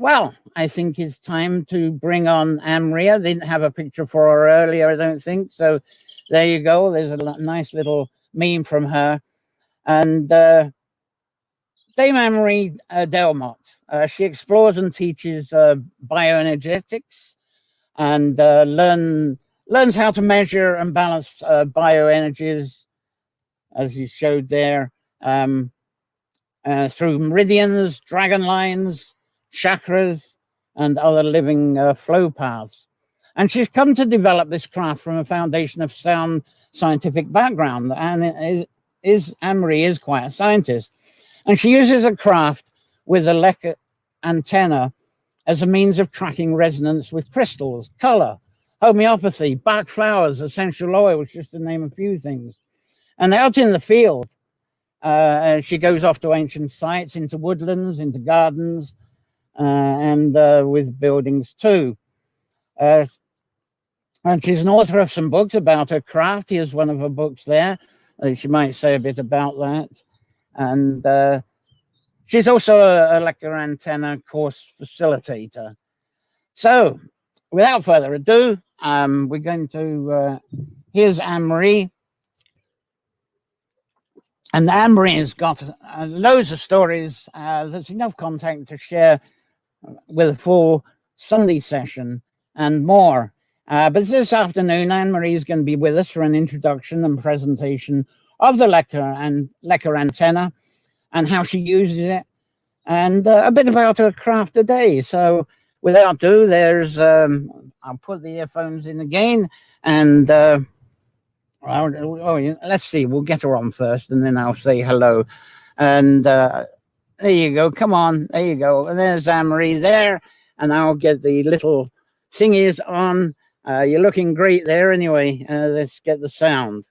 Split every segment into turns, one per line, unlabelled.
Well, I think it's time to bring on Anne-Marie. I didn't have a picture for her earlier, I don't think. So there you go. There's a nice little meme from her. And Dame Anne-Marie Delmont, she explores and teaches bioenergetics and learns how to measure and balance bioenergies, as you showed there, through meridians, dragon lines, chakras, and other living flow paths. And she's come to develop this craft from a foundation of sound scientific background. And Anne-Marie is quite a scientist. And she uses a craft with a Lecher antenna as a means of tracking resonance with crystals, color, homeopathy, Bach flowers, essential oils, just to name a few things. And out in the field, she goes off to ancient sites, into woodlands, into gardens, and with buildings too. And she's an author of some books about her craft. Here's one of her books there. She might say a bit about that. And she's also a Lecher antenna course facilitator. So without further ado, we're going to, here's Anne-Marie. And Anne-Marie has got loads of stories. There's enough content to share with a full Sunday session and more. But this afternoon, Anne-Marie is going to be with us for an introduction and presentation of the Lecher antenna and how she uses it, and a bit about her craft today. So without ado, there's, I'll put the earphones in again, and let's see, we'll get her on first and then I'll say hello. And there you go, come on, there you go. And there's Anne-Marie there, and I'll get the little thingies on. You're looking great there anyway. Let's get the sound.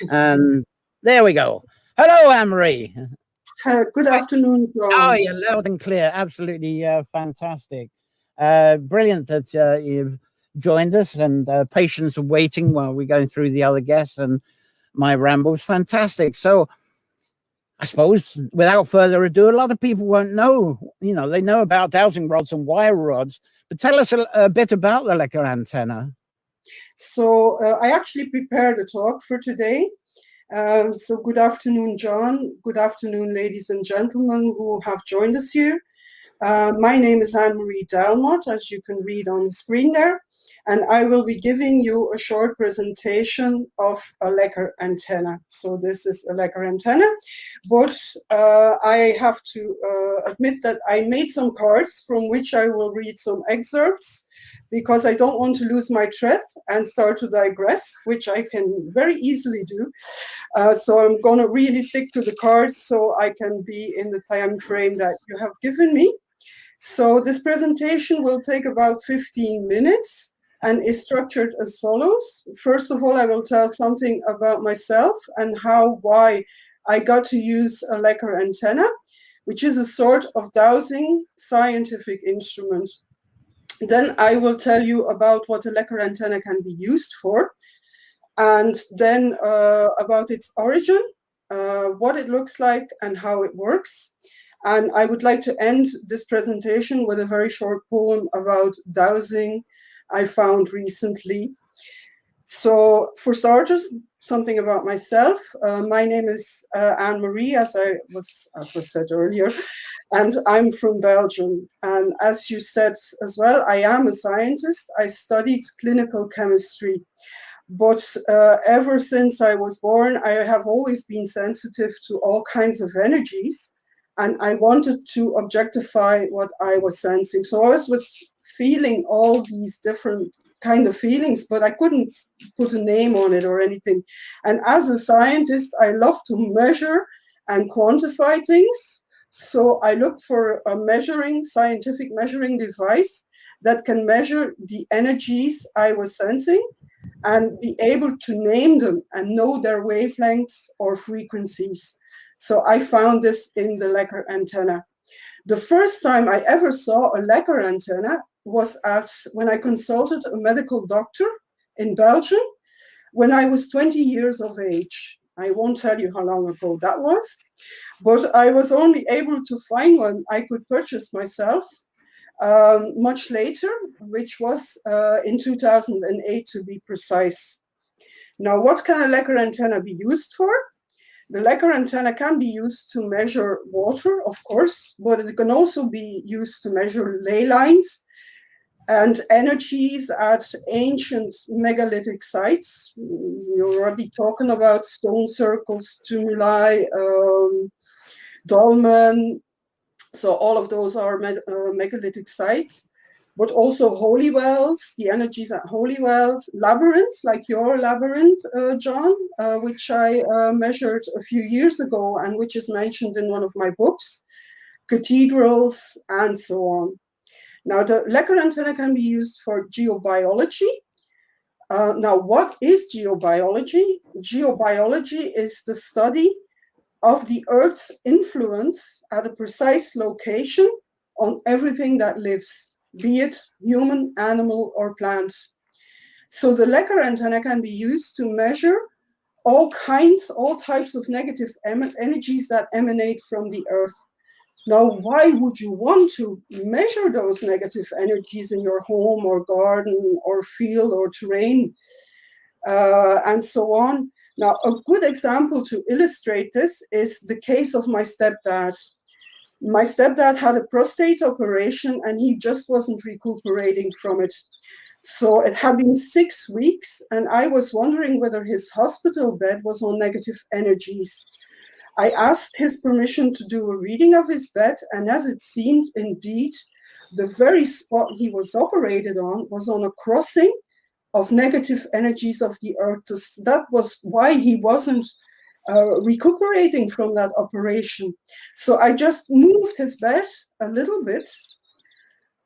And there we go. Hello, Anne-Marie.
Good afternoon, John.
Oh, you're loud and clear. Absolutely fantastic. Brilliant that you've joined us, and patience of waiting while we're going through the other guests and my rambles. Fantastic. So I suppose without further ado, a lot of people won't know, they know about dowsing rods and wire rods, but tell us a bit about the Lecher antenna.
So I actually prepared a talk for today. So good afternoon, John. Good afternoon, ladies and gentlemen who have joined us here. My name is Anne-Marie Delmont, as you can read on the screen there, and I will be giving you a short presentation of a Lecher antenna. So this is a Lecher antenna, but I have to admit that I made some cards from which I will read some excerpts, because I don't want to lose my thread and start to digress, which I can very easily do. So I'm going to really stick to the cards so I can be in the time frame that you have given me. So this presentation will take about 15 minutes and is structured as follows. First of all, I will tell something about myself and why I got to use a Lecher antenna, which is a sort of dowsing scientific instrument. Then I will tell you about what a Lecher antenna can be used for, and then about its origin, what it looks like and how it works. And I would like to end this presentation with a very short poem about dowsing I found recently. So for starters, something about myself. My name is Anne-Marie, as was said earlier, and I'm from Belgium. And as you said as well, I am a scientist. I studied clinical chemistry. But ever since I was born, I have always been sensitive to all kinds of energies. And I wanted to objectify what I was sensing. So I was feeling all these different kind of feelings, but I couldn't put a name on it or anything. And as a scientist, I love to measure and quantify things. So I looked for a scientific measuring device that can measure the energies I was sensing and be able to name them and know their wavelengths or frequencies. So I found this in the Lecher antenna. The first time I ever saw a Lecher antenna was when I consulted a medical doctor in Belgium when I was 20 years of age. I won't tell you how long ago that was, but I was only able to find one I could purchase myself much later, which was in 2008 to be precise. Now, what can a Lecher antenna be used for? The Lecher antenna can be used to measure water, of course, but it can also be used to measure ley lines and energies at ancient megalithic sites. You're already talking about stone circles, tumuli, dolmen. So all of those are megalithic sites, but also holy wells, the energies at holy wells, labyrinths, like your labyrinth, John, which I measured a few years ago and which is mentioned in one of my books, cathedrals, and so on. Now, the Lecher antenna can be used for geobiology. Now, what is geobiology? Geobiology is the study of the Earth's influence at a precise location on everything that lives, be it human, animal, or plants. So the Lecher antenna can be used to measure all types of negative energies that emanate from the Earth. Now, why would you want to measure those negative energies in your home or garden or field or terrain, and so on? Now, a good example to illustrate this is the case of my stepdad. My stepdad had a prostate operation and he just wasn't recuperating from it. So it had been 6 weeks and I was wondering whether his hospital bed was on negative energies. I asked his permission to do a reading of his bed, and as it seemed, indeed, the very spot he was operated on was on a crossing of negative energies of the Earth. That was why he wasn't recuperating from that operation. So I just moved his bed a little bit,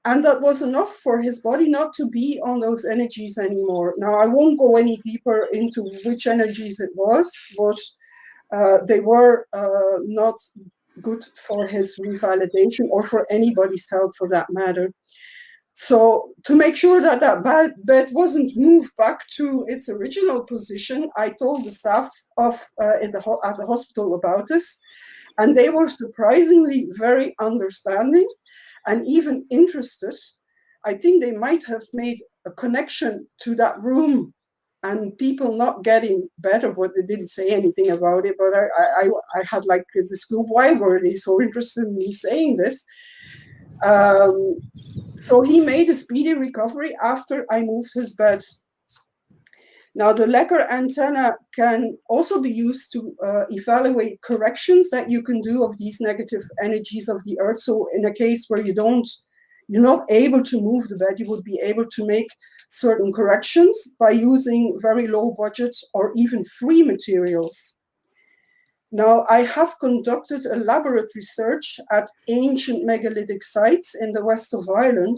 and that was enough for his body not to be on those energies anymore. Now, I won't go any deeper into which energies it was, but they were not good for his revalidation or for anybody's health for that matter. So to make sure that that bed wasn't moved back to its original position, I told the staff at the hospital about this, and they were surprisingly very understanding and even interested. I think they might have made a connection to that room and people not getting better, but they didn't say anything about it. But I had like this group, why were they so interested in me saying this? So he made a speedy recovery after I moved his bed. Now, the Lecher antenna can also be used to evaluate corrections that you can do of these negative energies of the Earth. So in a case where you're not able to move the bed, you would be able to make certain corrections by using very low budget or even free materials. Now, I have conducted elaborate research at ancient megalithic sites in the west of Ireland,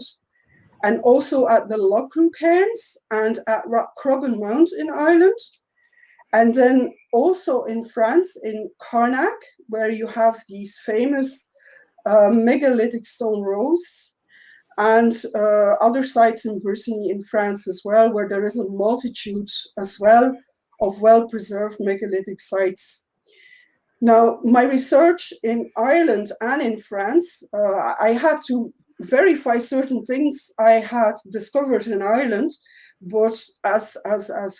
and also at the Lochrook Cairns and at Croghan Mount in Ireland. And then also in France, in Carnac, where you have these famous megalithic stone rows, and other sites in Brittany in France as well, where there is a multitude as well of well-preserved megalithic sites. Now, my research in Ireland and in France, I had to verify certain things I had discovered in Ireland, but as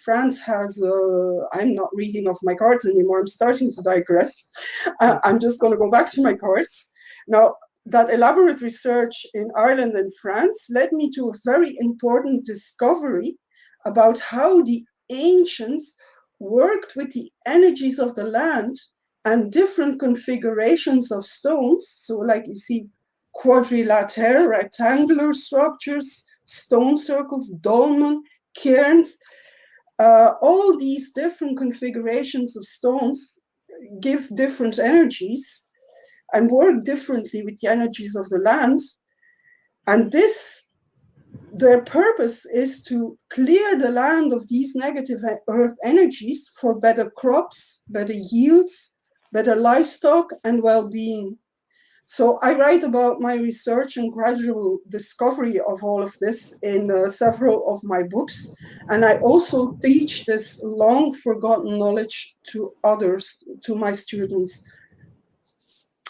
France has, I'm not reading off my cards anymore, I'm starting to digress. I'm just going to go back to my cards. Now, that elaborate research in Ireland and France led me to a very important discovery about how the ancients worked with the energies of the land and different configurations of stones. So like you see quadrilateral, rectangular structures, stone circles, dolmen, cairns, all these different configurations of stones give different energies and work differently with the energies of the land. And their purpose is to clear the land of these negative earth energies for better crops, better yields, better livestock, and well-being. So I write about my research and gradual discovery of all of this in several of my books. And I also teach this long forgotten knowledge to others, to my students.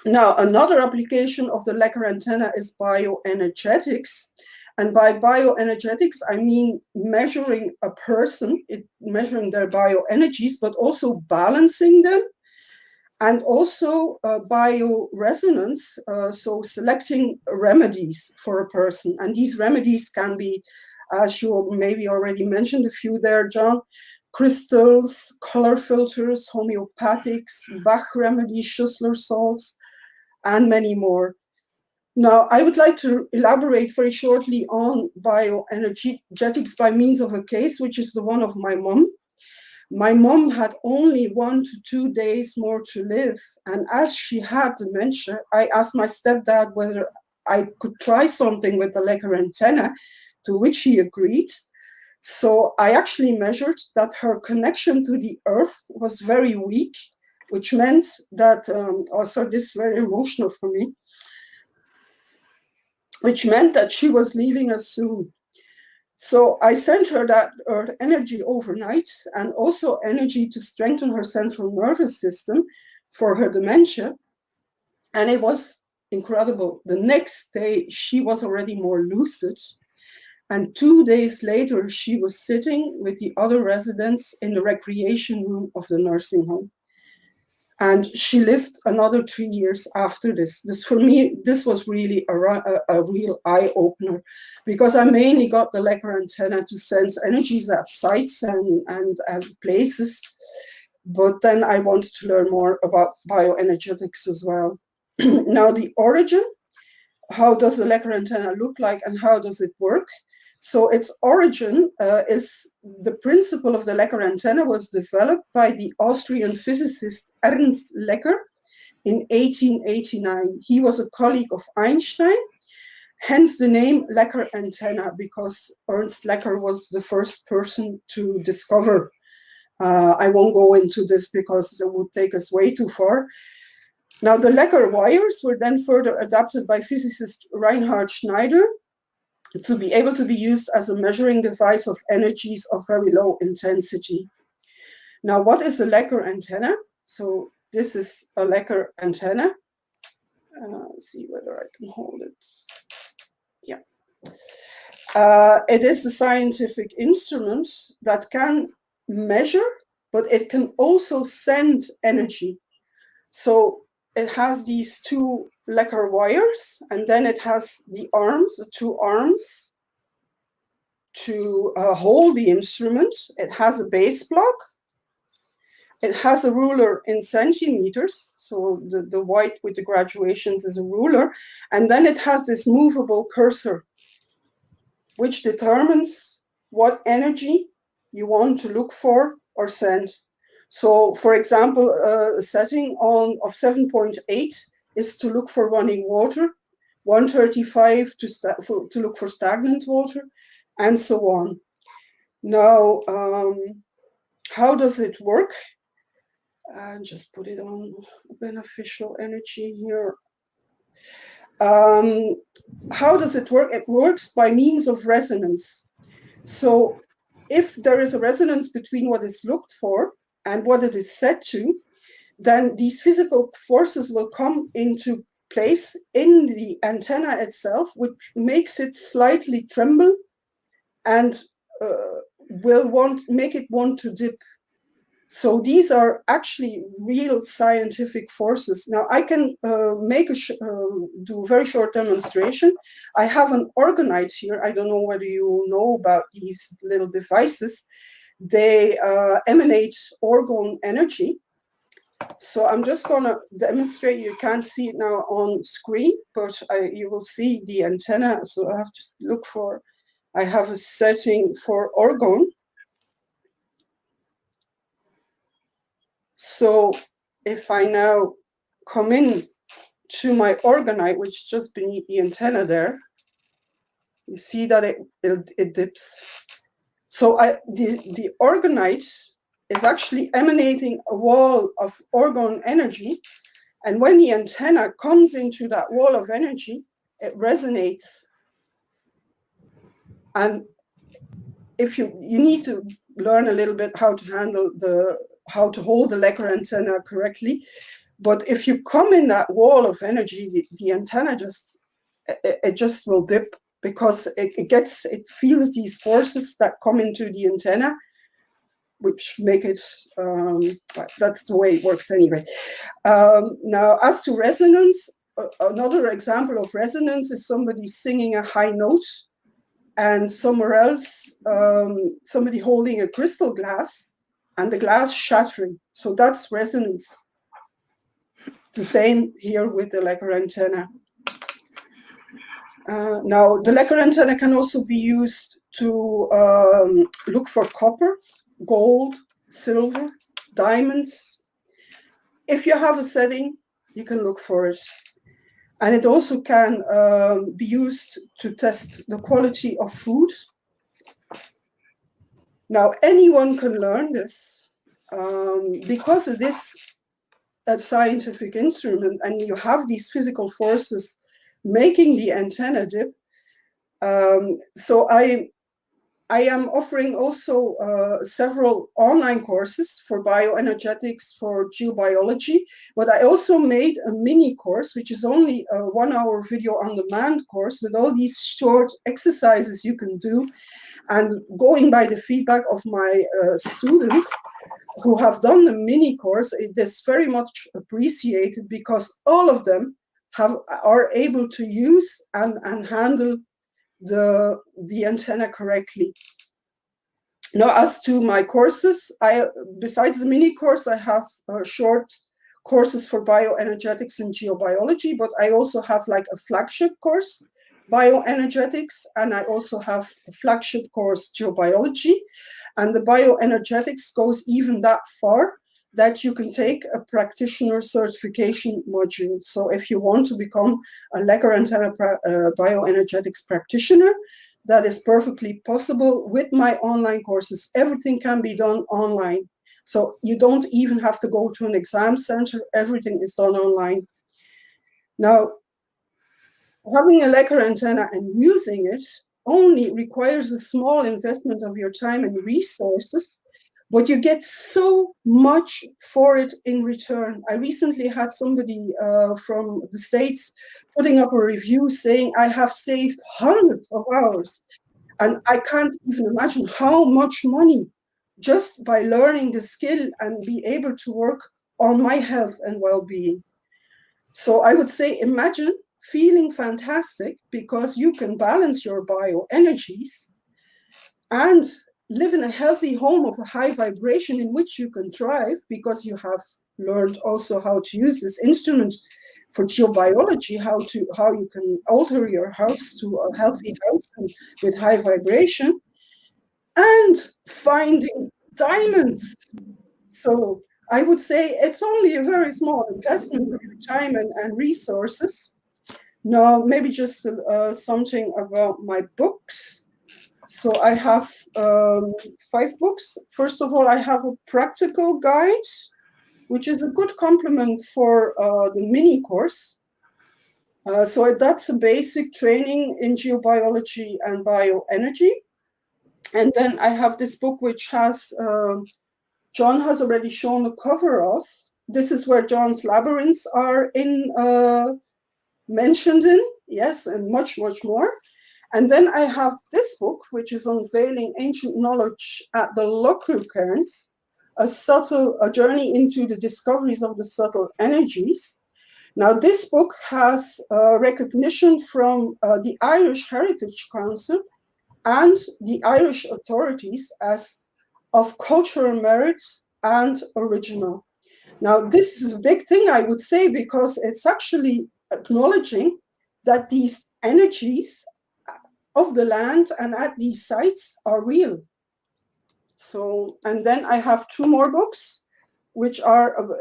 Now, another application of the Lecher antenna is bioenergetics. And by bioenergetics, I mean measuring a person, measuring their bioenergies, but also balancing them. And also bioresonance, so selecting remedies for a person. And these remedies can be, as you maybe already mentioned a few there, John, crystals, color filters, homeopathics, Bach remedies, Schussler salts, and many more. Now, I would like to elaborate very shortly on bioenergetics by means of a case, which is the one of my mom. My mom had only 1 to 2 days more to live. And as she had dementia, I asked my stepdad whether I could try something with the Lecher antenna, to which he agreed. So I actually measured that her connection to the earth was very weak, which meant that, also this is very emotional for me, which meant that she was leaving us soon. So I sent her that energy overnight and also energy to strengthen her central nervous system for her dementia. And it was incredible. The next day, she was already more lucid. And 2 days later, she was sitting with the other residents in the recreation room of the nursing home. And she lived another 3 years after this. This, for me, this was really a real eye-opener, because I mainly got the Lecher antenna to sense energies at sites and places. But then I wanted to learn more about bioenergetics as well. Now, the origin, how does the Lecher antenna look like and how does it work? So its origin is the principle of the Lecher antenna was developed by the Austrian physicist Ernst Lecher in 1889. He was a colleague of Einstein, hence the name Lecher antenna, because Ernst Lecher was the first person to discover. I won't go into this because it would take us way too far. Now, the Lecher wires were then further adapted by physicist Reinhard Schneider to be able to be used as a measuring device of energies of very low intensity. Now, what is a Lecher antenna? So this is a Lecher antenna. Let's see whether I can hold it. Yeah. It is a scientific instrument that can measure, but it can also send energy. So it has these two Lecher wires, and then it has the arms, the two arms to hold the instrument. It has a base block. It has a ruler in centimeters. So the white with the graduations is a ruler. And then it has this movable cursor, which determines what energy you want to look for or send. So, for example, a setting of 7.8 is to look for running water, 135 to look for stagnant water, and so on. Now, how does it work? And just put it on beneficial energy here. How does it work? It works by means of resonance. So if there is a resonance between what is looked for and what it is set to, then these physical forces will come into place in the antenna itself, which makes it slightly tremble and will make it want to dip. So these are actually real scientific forces. Now I can do a very short demonstration. I have an orgonite here. I don't know whether you know about these little devices. They emanate orgone energy. So I'm just going to demonstrate. You can't see it now on screen, but you will see the antenna. So I have to look for, I have a setting for orgone. So if I now come in to my orgonite, which is just beneath the antenna there, you see that it dips. So the orgonite is actually emanating a wall of orgone energy. And when the antenna comes into that wall of energy, it resonates. And if you need to learn a little bit how to handle how to hold the Lecher antenna correctly. But if you come in that wall of energy, the antenna just will dip, because it feels these forces that come into the antenna, which make it, that's the way it works anyway. Now, as to resonance, another example of resonance is somebody singing a high note, and somewhere else, somebody holding a crystal glass and the glass shattering. So that's resonance. The same here with the Lecher antenna. Now, the Lecher antenna can also be used to look for copper, gold, silver, diamonds. If you have a setting, you can look for it. And it also can be used to test the quality of food. Now, anyone can learn this because it is a scientific instrument, and you have these physical forces making the antenna dip. So I am offering also several online courses for bioenergetics, for geobiology, but I also made a mini course, which is only a 1-hour video on demand course with all these short exercises you can do. And going by the feedback of my students who have done the mini course, it is very much appreciated, because all of them are able to use and handle the antenna correctly. Now, as to my courses, besides the mini course, I have short courses for bioenergetics and geobiology, but I also have like a flagship course, bioenergetics, and I also have a flagship course, geobiology. And the bioenergetics goes even that far that you can take a practitioner certification module. So if you want to become a Lecher antenna bioenergetics practitioner, that is perfectly possible with my online courses. Everything can be done online. So you don't even have to go to an exam center. Everything is done online. Now, having a Lecher antenna and using it only requires a small investment of your time and resources, but you get so much for it in return. I recently had somebody from the States putting up a review saying, I have saved hundreds of hours. And I can't even imagine how much money just by learning the skill and be able to work on my health and well-being. So I would say, imagine feeling fantastic because you can balance your bioenergies and live in a healthy home of a high vibration in which you can thrive, because you have learned also how to use this instrument for geobiology, how you can alter your house to a healthy house with high vibration, and finding diamonds. So I would say it's only a very small investment of your time and resources. Now, maybe just something about my books. So I have 5 books. First of all, I have a practical guide, which is a good complement for the mini course. So that's a basic training in geobiology and bioenergy. And then I have this book, which has, John has already shown the cover of. This is where John's labyrinths are mentioned in, yes, and much, much more. And then I have this book, which is Unveiling Ancient Knowledge at the Lecher Cairns, a journey into the discoveries of the subtle energies. Now, this book has recognition from the Irish Heritage Council and the Irish authorities as of cultural merit and original. Now, this is a big thing, I would say, because it's actually acknowledging that these energies of the land and at these sites are real. So, and then I have 2 more books, which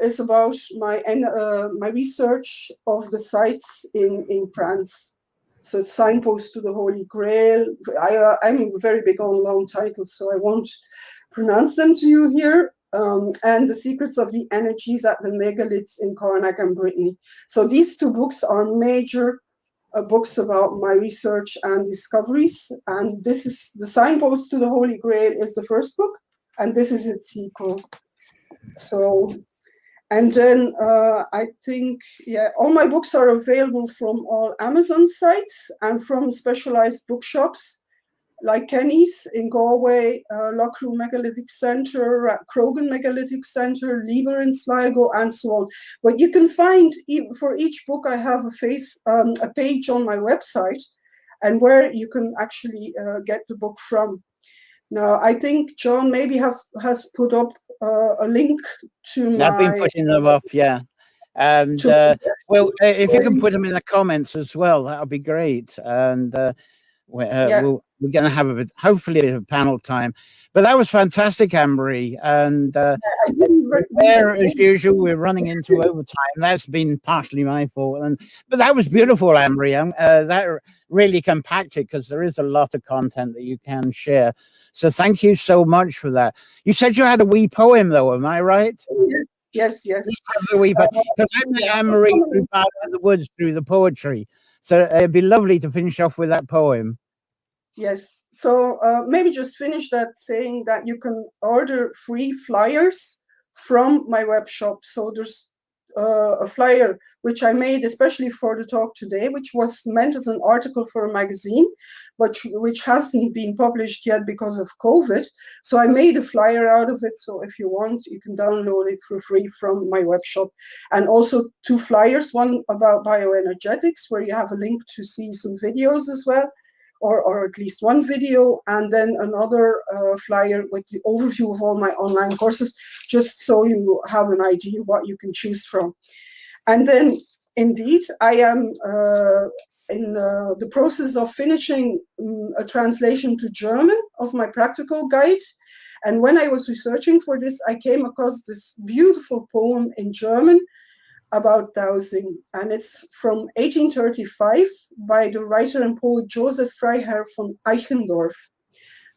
is about my research of the sites in France. So it's Signpost to the Holy Grail. I'm very big on long titles, so I won't pronounce them to you here. And The Secrets of the Energies at the Megaliths in Carnac and Brittany. So these 2 books are major books about my research and discoveries. And this is The Signpost to the Holy Grail is the first book, and this is its sequel. So, And then I think, yeah, all my books are available from all Amazon sites and from specialized bookshops like Kenny's in Galway, Lecher Megalithic Center, Krogan Megalithic Center, Lieber in Sligo, and so on. But you can find, for each book, I have a page on my website, and where you can actually get the book from. Now, I think John maybe has put up a link to my...
I've been putting them up, yeah. And well, if you can put them in the comments as well, that would be great. And we're going to have hopefully a panel time. But that was fantastic, Anne-Marie. And there, as usual, we're running into overtime. That's been partially my fault. But that was beautiful, Anne-Marie. That really compacted, because there is a lot of content that you can share. So thank you so much for that. You said you had a wee poem, though, am I right?
Yes.
Because I met Anne-Marie through Part of the Woods through the poetry. So it'd be lovely to finish off with that poem.
Yes. So maybe just finish that saying that you can order free flyers from my web shop. So there's a flyer which I made especially for the talk today, which was meant as an article for a magazine, but which hasn't been published yet because of COVID. So I made a flyer out of it. So if you want, you can download it for free from my web shop. And also 2 flyers, one about bioenergetics, where you have a link to see some videos as well, or at least one video, and then another flyer with the overview of all my online courses, just so you have an idea what you can choose from. And then, indeed, I am in the process of finishing a translation to German of my practical guide. And when I was researching for this, I came across this beautiful poem in German about dowsing, and it's from 1835 by the writer and poet Joseph Freiherr von Eichendorff.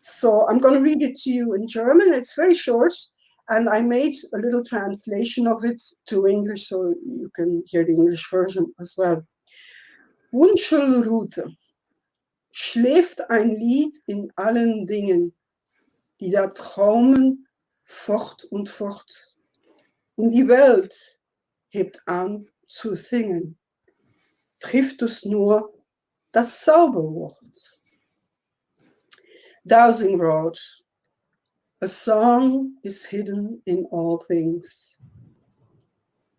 So I'm going to read it to you in German. It's very short, and I made a little translation of it to English, so you can hear the English version as well. Wunschelrute, schläft ein Lied in allen Dingen, die da traumen fort und fort. Und die Welt hebt an zu singen, trifft es nur das Zauberwort. Dowsing Rod, a song is hidden in all things.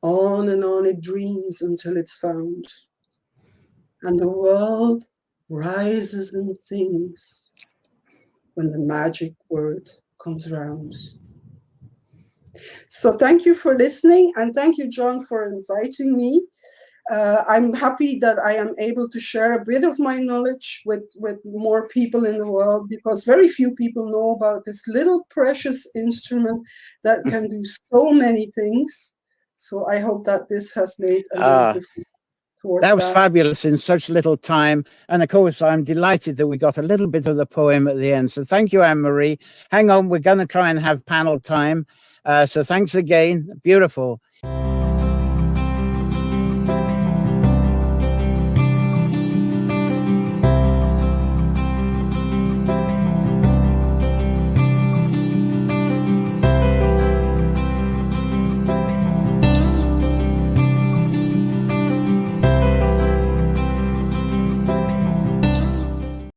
On and on it dreams until it's found, and the world rises and sings when the magic word comes round. So thank you for listening, and thank you, John, for inviting me. I'm happy that I am able to share a bit of my knowledge with more people in the world, because very few people know about this little precious instrument that can do so many things. So I hope that this has made a little difference.
That was fabulous in such little time. And of course, I'm delighted that we got a little bit of the poem at the end. So thank you, Anne-Marie. Hang on, we're going to try and have panel time. So thanks again. Beautiful.